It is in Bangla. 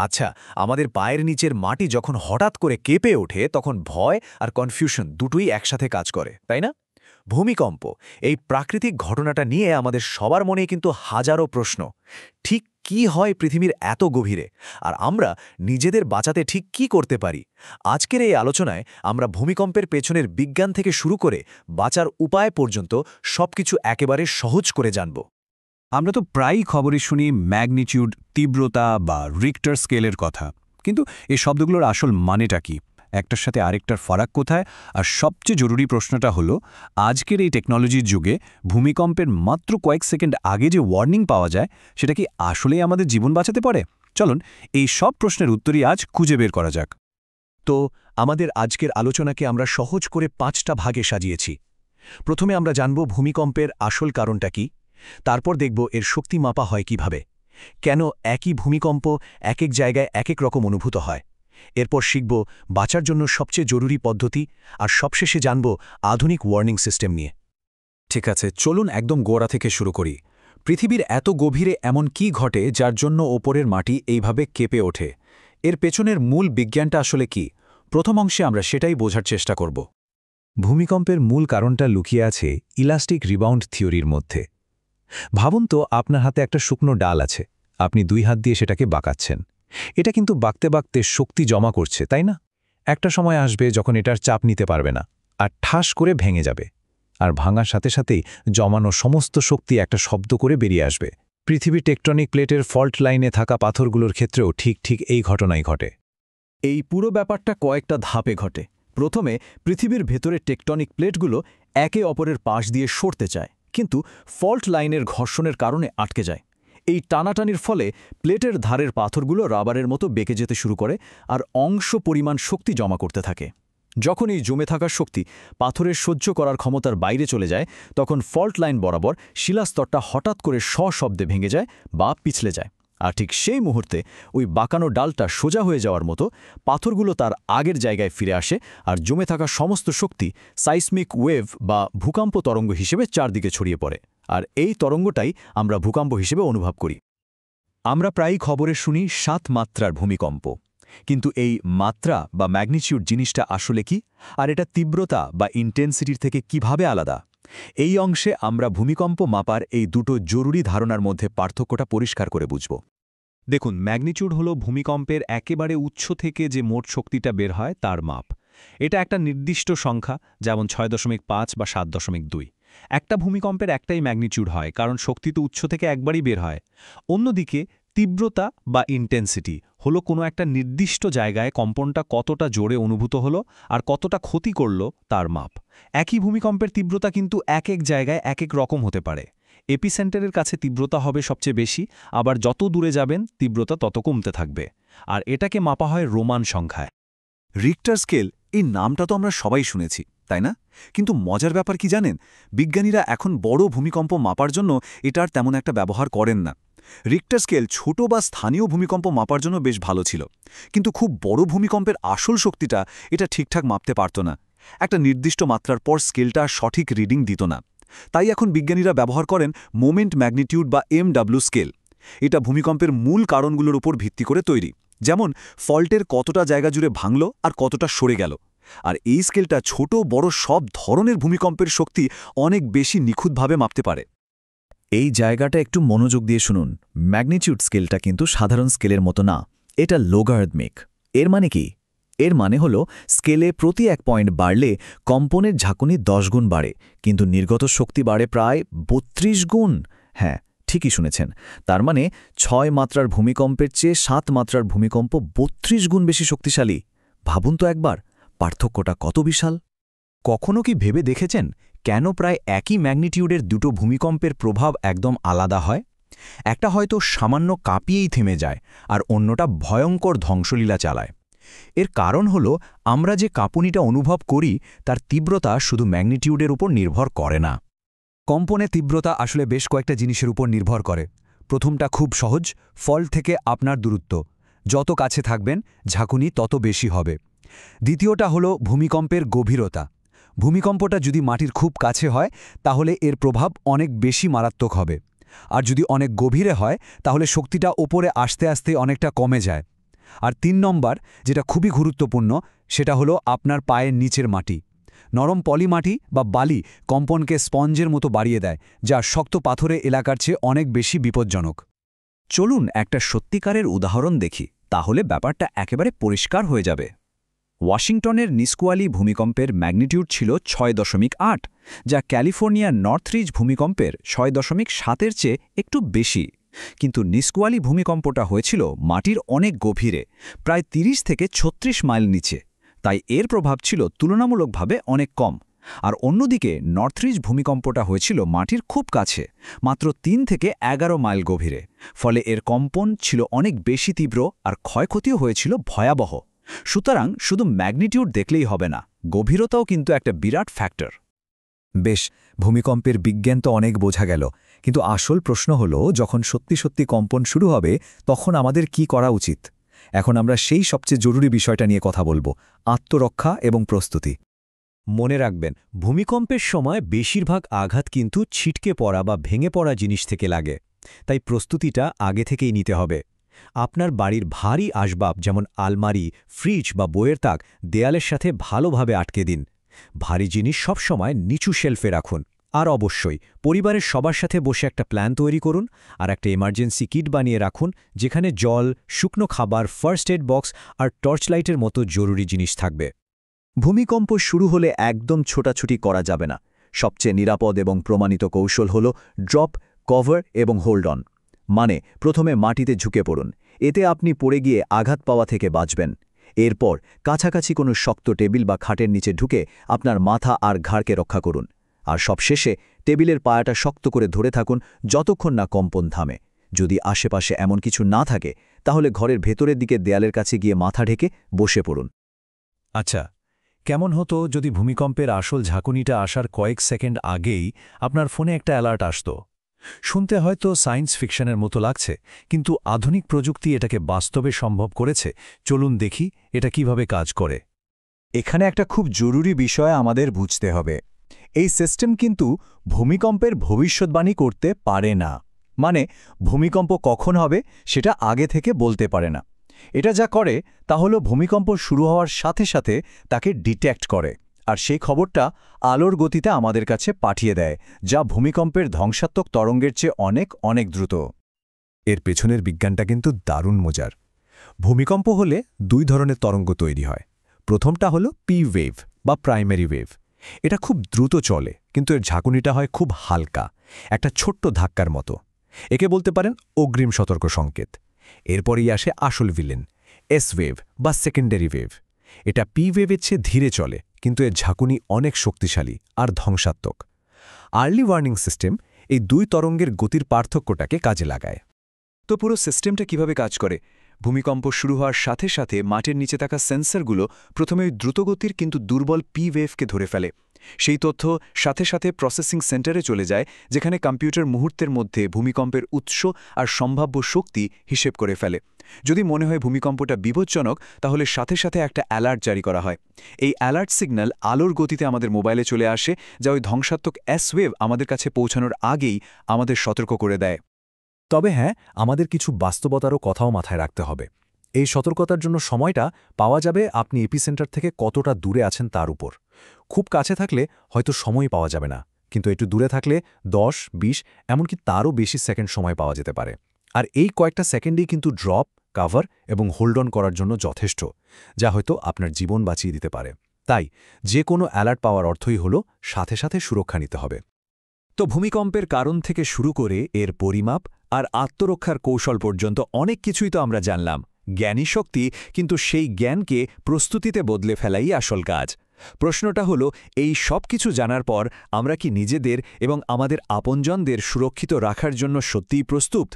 আচ্ছা, আমাদের পায়ের নিচের মাটি যখন হঠাৎ করে কেঁপে ওঠে তখন ভয় আর কনফিউশন দুটোই একসাথে কাজ করে, তাই না? ভূমিকম্প, এই প্রাকৃতিক ঘটনাটা নিয়ে আমাদের সবার মনে কিন্তু হাজারো প্রশ্ন। ঠিক কি হয় পৃথিবীর এত গভীরে, আর আমরা নিজেদের বাঁচাতে ঠিক কি করতে পারি? আজকের এই আলোচনায় আমরা ভূমিকম্পের পেছনের বিজ্ঞান থেকে শুরু করে বাঁচার উপায় পর্যন্ত সবকিছু একেবারে সহজ করে জানব। আমরা তো প্রায়ই খবরে শুনি ম্যাগনিটিউড, তীব্রতা বা রিক্টার স্কেলের কথা, কিন্তু এই শব্দগুলোর আসল মানেটা কি? একটার সাথে আরেকটার ফারাক কোথায়? আর সবচেয়ে জরুরি প্রশ্নটা হলো, আজকের এই টেকনোলজির যুগে ভূমিকম্পের মাত্র কয়েক সেকেন্ড আগে যে ওয়ার্নিং পাওয়া যায়, সেটা কি আসলেই আমাদের জীবন বাঁচাতে পারে? চলুন এই সব প্রশ্নের উত্তরই আজ খুঁজে বের করা যাক। তো আমাদের আজকের আলোচনাকে আমরা সহজ করে 5টা ভাগে সাজিয়েছি। প্রথমে আমরা জানব ভূমিকম্পের আসল কারণটা কি, তারপর দেখব এর শক্তি মাপা হয় কিভাবে, কেন একই ভূমিকম্প এক এক জায়গায় এক এক রকম অনুভূত হয়। এরপর শিখব বাঁচার জন্য সবচেয়ে জরুরি পদ্ধতি, আর সবশেষে জানব আধুনিক ওয়ার্নিং সিস্টেম নিয়ে। ঠিক আছে, চলুন একদম গোড়া থেকে শুরু করি। পৃথিবীর এত গভীরে এমন কি ঘটে যার জন্য ওপরের মাটি এইভাবে কেঁপে ওঠে? এর পেছনের মূল বিজ্ঞানটা আসলে কি? প্রথম অংশে আমরা সেটাই বোঝার চেষ্টা করব। ভূমিকম্পের মূল কারণটা লুকিয়ে আছে ইলাস্টিক রিবাউন্ড থিওরির মধ্যে। ভাবুন তো, আপনার হাতে একটা শুকনো ডাল আছে, আপনি 2 হাত দিয়ে সেটাকে বাঁকাচ্ছেন। এটা কিন্তু বাঁকতে বাঁকতে শক্তি জমা করছে, তাই না? একটা সময় আসবে যখন এটার চাপ নিতে পারবে না, আর ঠাস করে ভেঙে যাবে। আর ভাঙার সাথে সাথেই জমানো সমস্ত শক্তি একটা শব্দ করে বেরিয়ে আসবে। পৃথিবীর টেকটনিক প্লেটের ফল্ট লাইনে থাকা পাথরগুলোর ক্ষেত্রেও ঠিক এই ঘটনাই ঘটে। এই পুরো ব্যাপারটা কয়েকটা ধাপে ঘটে। প্রথমে পৃথিবীর ভেতরে টেকটনিক প্লেটগুলো একে অপরের পাশ দিয়ে সরতে চায়, কিন্তু ফল্ট লাইনের ঘর্ষণের কারণে আটকে যায়। এই টানাটানির ফলে প্লেটের ধারের পাথরগুলো রাবারের মতো বেঁকে যেতে শুরু করে আর অংশ পরিমাণ শক্তি জমা করতে থাকে। যখন এই জমে থাকা শক্তি পাথরের সহ্য করার ক্ষমতার বাইরে চলে যায়, তখন ফল্ট লাইন বরাবর শিলাস্তরটা হঠাৎ করে সশব্দে ভেঙে যায় বা পিছলে যায়। আর ঠিক সেই মুহূর্তে ওই বাঁকানো ডালটা সোজা হয়ে যাওয়ার মতো পাথরগুলো তার আগের জায়গায় ফিরে আসে, আর জমে থাকা সমস্ত শক্তি সাইসমিক ওয়েভ বা ভূকম্প তরঙ্গ হিসেবে চারদিকে ছড়িয়ে পড়ে। আর এই তরঙ্গটাই আমরা ভূকম্প হিসেবে অনুভব করি। আমরা প্রায়ই খবরে শুনি 7 মাত্রার ভূমিকম্প, কিন্তু এই মাত্রা বা ম্যাগনিটিউড জিনিসটা আসলে কি, আর এটা তীব্রতা বা ইন্টেন্সিটির থেকে কিভাবে আলাদা? এই অংশে আমরা ভূমিকম্প মাপার এই দুটো জরুরি ধারণার মধ্যে পার্থক্যটা পরিষ্কার করে বুঝব। দেখুন, ম্যাগনিটিউড হলো ভূমিকম্পের একেবারে উৎস থেকে যে মোট শক্তিটা বের হয় তার মাপ। এটা একটা নির্দিষ্ট সংখ্যা, যেমন 6.5 বা 7.2। একটা ভূমিকম্পের একটাই ম্যাগনিটিউড হয়, কারণ শক্তি তো উৎস থেকে একবারই বের হয়। অন্যদিকে তীব্রতা বা ইন্টেন্সিটি হলো কোনো একটা নির্দিষ্ট জায়গায় কম্পনটা কতটা জোরে অনুভূত হলো আর কতটা ক্ষতি করল তার মাপ। একই ভূমিকম্পের তীব্রতা কিন্তু এক এক জায়গায় এক এক রকম হতে পারে। এপিসেন্টারের কাছে তীব্রতা হবে সবচেয়ে বেশি, আবার যত দূরে যাবেন তীব্রতা তত কমতে থাকবে। আর এটাকে মাপা হয় রোমান সংখ্যায়। রিক্টার স্কেল, এই নামটা তো আমরা সবাই শুনেছি, তাই না? কিন্তু মজার ব্যাপার কি জানেন? বিজ্ঞানীরা এখন বড় ভূমিকম্প মাপার জন্য এটার তেমন একটা ব্যবহার করেন না। রিক্টার স্কেল ছোট বা স্থানীয় ভূমিকম্প মাপার জন্য বেশ ভালো ছিল, কিন্তু খুব বড় ভূমিকম্পের আসল শক্তিটা এটা ঠিকঠাক মাপতে পারত না। একটা নির্দিষ্ট মাত্রার পর স্কেলটা সঠিক রিডিং দিত না। তাই এখন বিজ্ঞানীরা ব্যবহার করেন মোমেন্ট ম্যাগনিটিউড বা MW স্কেল। এটা ভূমিকম্পের মূল কারণগুলোর উপর ভিত্তি করে তৈরি, যেমন ফল্টের কতটা জায়গা জুড়ে ভাঙল আর কতটা সরে গেল। আর এই স্কেলটা ছোট বড় সব ধরনের ভূমিকম্পের শক্তি অনেক বেশি নিখুঁতভাবে মাপতে পারে। এই জায়গাটা একটু মনোযোগ দিয়ে শুনুন। ম্যাগনিটিউড স্কেলটা কিন্তু সাধারণ স্কেলের মতো না, এটা লোগারিদমিক। এর মানে কি? এর মানে হলো স্কেলে প্রতি 1 পয়েন্ট বাড়লে কম্পনের ঝাঁকুনি 10 গুণ বাড়ে, কিন্তু নির্গত শক্তি বাড়ে প্রায় 32 গুণ। হ্যাঁ, ঠিকই শুনেছেন। তার মানে 6 মাত্রার ভূমিকম্পের চেয়ে 7 মাত্রার ভূমিকম্প 32 গুণ বেশি শক্তিশালী। ভাবুন তো একবার, পার্থক্যটা কত বিশাল। কখনো কি ভেবে দেখেছেন কেন প্রায় একই ম্যাগনিটিউডের দুটো ভূমিকম্পের প্রভাব একদম আলাদা হয়? একটা হয়তো সামান্য কাঁপিয়েই থেমে যায়, আর অন্যটা ভয়ঙ্কর ধ্বংসলীলা চালায়। এর কারণ হলো আমরা যে কাঁপুনিটা অনুভব করি তার তীব্রতা শুধু ম্যাগনিটিউডের উপর নির্ভর করে না। কম্পনের তীব্রতা আসলে বেশ কয়েকটা জিনিসের উপর নির্ভর করে। প্রথমটা খুব সহজ, ফল্ট থেকে আপনার দূরত্ব। যত কাছে থাকবেন ঝাঁকুনি তত বেশি হবে। দ্বিতীয়টা হলো ভূমিকম্পের গভীরতা। ভূমিকম্পটা যদি মাটির খুব কাছে হয় তাহলে এর প্রভাব অনেক বেশি মারাত্মক হবে, আর যদি অনেক গভীরে হয় তাহলে শক্তিটা ওপরে আস্তে আস্তে অনেকটা কমে যায়। আর ৩ নম্বর, যেটা খুবই গুরুত্বপূর্ণ, সেটা হলো আপনার পায়ের নিচের মাটি। নরম পলি মাটি বা বালি কম্পনকে স্পঞ্জের মতো বাড়িয়ে দেয়, যা শক্ত পাথরে এলাকার চেয়ে অনেক বেশি বিপজ্জনক। চলুন একটা সত্যিকারের উদাহরণ দেখি, তাহলে ব্যাপারটা একেবারে পরিষ্কার হয়ে যাবে। ওয়াশিংটনের নিস্কুয়ালি ভূমিকম্পের ম্যাগনিটিউড ছিল ৬.৮, যা ক্যালিফোর্নিয়ার নর্থরিজ ভূমিকম্পের ৬.৭-এর চেয়ে একটু বেশি। কিন্তু নিস্কুয়ালি ভূমিকম্পটা হয়েছিল মাটির অনেক গভীরে, প্রায় ৩০ থেকে ৩৬ মাইল নিচে, তাই এর প্রভাব ছিল তুলনামূলকভাবে অনেক কম। আর অন্যদিকে নর্থরিজ ভূমিকম্পটা হয়েছিল মাটির খুব কাছে, মাত্র ৩ থেকে ১১ মাইল গভীরে, ফলে এর কম্পন ছিল অনেক বেশি তীব্র আর ক্ষয়ক্ষতিও হয়েছিল ভয়াবহ। সুতরাং শুধু ম্যাগনিটিউড দেখলেই হবে না, গভীরতাও কিন্তু একটা বিরাট ফ্যাক্টর। বেশ, ভূমিকম্পের বিজ্ঞান তো অনেক বোঝা গেল, কিন্তু আসল প্রশ্ন হলো, যখন সত্যি সত্যি কম্পন শুরু হবে তখন আমাদের কি করা উচিত? এখন আমরা সেই সবচেয়ে জরুরি বিষয়টা নিয়ে কথা বলবো, আত্মরক্ষা এবং প্রস্তুতি। মনে রাখবেন, ভূমিকম্পের সময় বেশিরভাগ আঘাত কিন্তু ছিটকে পড়া বা ভেঙে পড়া জিনিস থেকে লাগে, তাই প্রস্তুতিটা আগে থেকেই নিতে হবে। আপনার বাড়ির ভারী আসবাব যেমন আলমারি, ফ্রিজ বা বইয়ের তাক দেয়ালের সাথে ভালোভাবে আটকে দিন। ভারী জিনিস সবসময় নিচু শেলফে রাখুন। আর অবশ্যই পরিবারের সবার সাথে বসে একটা প্ল্যান তৈরি করুন আর একটা এমার্জেন্সি কিট বানিয়ে রাখুন, যেখানে জল, শুকনো খাবার, ফার্স্ট এড বক্স আর টর্চ লাইটের মতো জরুরি জিনিস থাকবে। ভূমিকম্প শুরু হলে একদম ছোটাছুটি করা যাবে না। সবচেয়ে নিরাপদ এবং প্রমাণিত কৌশল হল ড্রপ, কভার এবং হোল্ড অন। মানে প্রথমে মাটিতে ঝুঁকে পড়ুন, এতে আপনি পড়ে গিয়ে আঘাত পাওয়া থেকে বাঁচবেন। এরপর কাছাকাছি কোনো শক্ত টেবিল বা খাটের নিচে ঢুকে আপনার মাথা আর ঘাড়কে রক্ষা করুন। আর সবশেষে টেবিলের পায়াটা শক্ত করে ধরে থাকুন যতক্ষণ না কম্পন থামে। যদি আশেপাশে এমন কিছু না থাকে, তাহলে ঘরের ভেতরের দিকে দেয়ালের কাছে গিয়ে মাথা ঢেকে বসে পড়ুন। আচ্ছা, কেমন হতো যদি ভূমিকম্পের আসল ঝাঁকুনিটা আসার কয়েক সেকেন্ড আগেই আপনার ফোনে একটা অ্যালার্ট আসত? শুনতে হয়তো সায়েন্স ফিকশনের মতো লাগছে, কিন্তু আধুনিক প্রযুক্তি এটাকে বাস্তবে সম্ভব করেছে। চলুন দেখি এটা কিভাবে কাজ করে। এখানে একটা খুব জরুরি বিষয় আমাদের বুঝতে হবে। এই সিস্টেম কিন্তু ভূমিকম্পের ভবিষ্যৎবাণী করতে পারে না। মানে ভূমিকম্প কখন হবে সেটা আগে থেকে বলতে পারে না। এটা যা করে তা হলো ভূমিকম্প শুরু হওয়ার সাথে সাথে তাকে ডিটেক্ট করে, আর সেই খবরটা আলোর গতিতে আমাদের কাছে পাঠিয়ে দেয়, যা ভূমিকম্পের ধ্বংসাত্মক তরঙ্গের চেয়ে অনেক অনেক দ্রুত। এর পেছনের বিজ্ঞানটা কিন্তু দারুণ মজার। ভূমিকম্প হলে 2 ধরনের তরঙ্গ তৈরি হয়। প্রথমটা হলো পি ওয়েভ বা প্রাইমারি ওয়েভ। এটা খুব দ্রুত চলে, কিন্তু এর ঝাঁকুনিটা হয় খুব হালকা, একটা ছোট্ট ধাক্কার মতো। একে বলতে পারেন অগ্রিম সতর্ক সংকেত। এরপরেই আসে আসল ভিলেন, এস ওয়েভ বা সেকেন্ডারি ওয়েভ। এটা পি ওয়েভের চেয়ে ধীরে চলে, কিন্তু এর ঝাঁকুনি অনেক শক্তিশালী আর ধ্বংসাত্মক। আর্লি ওয়ার্নিং সিস্টেম এই 2 তরঙ্গের গতির পার্থক্যটাকে কাজে লাগায়। তো পুরো সিস্টেমটা কিভাবে কাজ করে? ভূমিকম্প শুরু হওয়ার সাথে সাথে মাটির নিচে থাকা সেন্সরগুলো প্রথমে দ্রুতগতির কিন্তু দুর্বল পি ওয়েভকে ধরে ফেলে। সেই তথ্য সাথে সাথে প্রসেসিং সেন্টারে চলে যায়, যেখানে কম্পিউটার মুহূর্তের মধ্যে ভূমিকম্পের উৎস আর সম্ভাব্য শক্তি হিসেব করে ফেলে। যদি মনে হয় ভূমিকম্পটা বিপজ্জনক, তাহলে সাথে সাথে একটা অ্যালার্ট জারি করা হয়। এই অ্যালার্ট সিগন্যাল আলোর গতিতে আমাদের মোবাইলে চলে আসে, যা ওই ধ্বংসাত্মক এস ওয়েভ আমাদের কাছে পৌঁছানোর আগেই আমাদের সতর্ক করে দেয়। তবে হ্যাঁ, আমাদের কিছু বাস্তবতারও কথাও মাথায় রাখতে হবে। এই সতর্কতার জন্য সময়টা পাওয়া যাবে আপনি এপিসেন্টার থেকে কতটা দূরে আছেন তার উপর। খুব কাছে থাকলে হয়তো সময় পাওয়া যাবে না, কিন্তু একটু দূরে থাকলে 10, 20 এমনকি তারও বেশি সেকেন্ড সময় পাওয়া যেতে পারে। আর এই কয়েকটা সেকেন্ডেই কিন্তু ড্রপ, কাভার এবং হোল্ড অন করার জন্য যথেষ্ট, যা হয়তো আপনার জীবন বাঁচিয়ে দিতে পারে। তাই যে কোনো অ্যালার্ট পাওয়ার অর্থই হলো সাথে সাথে সুরক্ষা নিতে হবে। তো ভূমিকম্পের কারণ থেকে শুরু করে এর পরিমাপ আর আত্মরক্ষার কৌশল পর্যন্ত অনেক কিছুই তো আমরা জানলাম। জ্ঞানী শক্তি, কিন্তু সেই জ্ঞানকে প্রস্তুতিতে বদলে ফেলাই আসল কাজ। প্রশ্নটা হলো, এই সব কিছু জানার পর আমরা কি নিজেদের এবং আমাদের আপনজনদের সুরক্ষিত রাখার জন্য সত্যিই প্রস্তুত?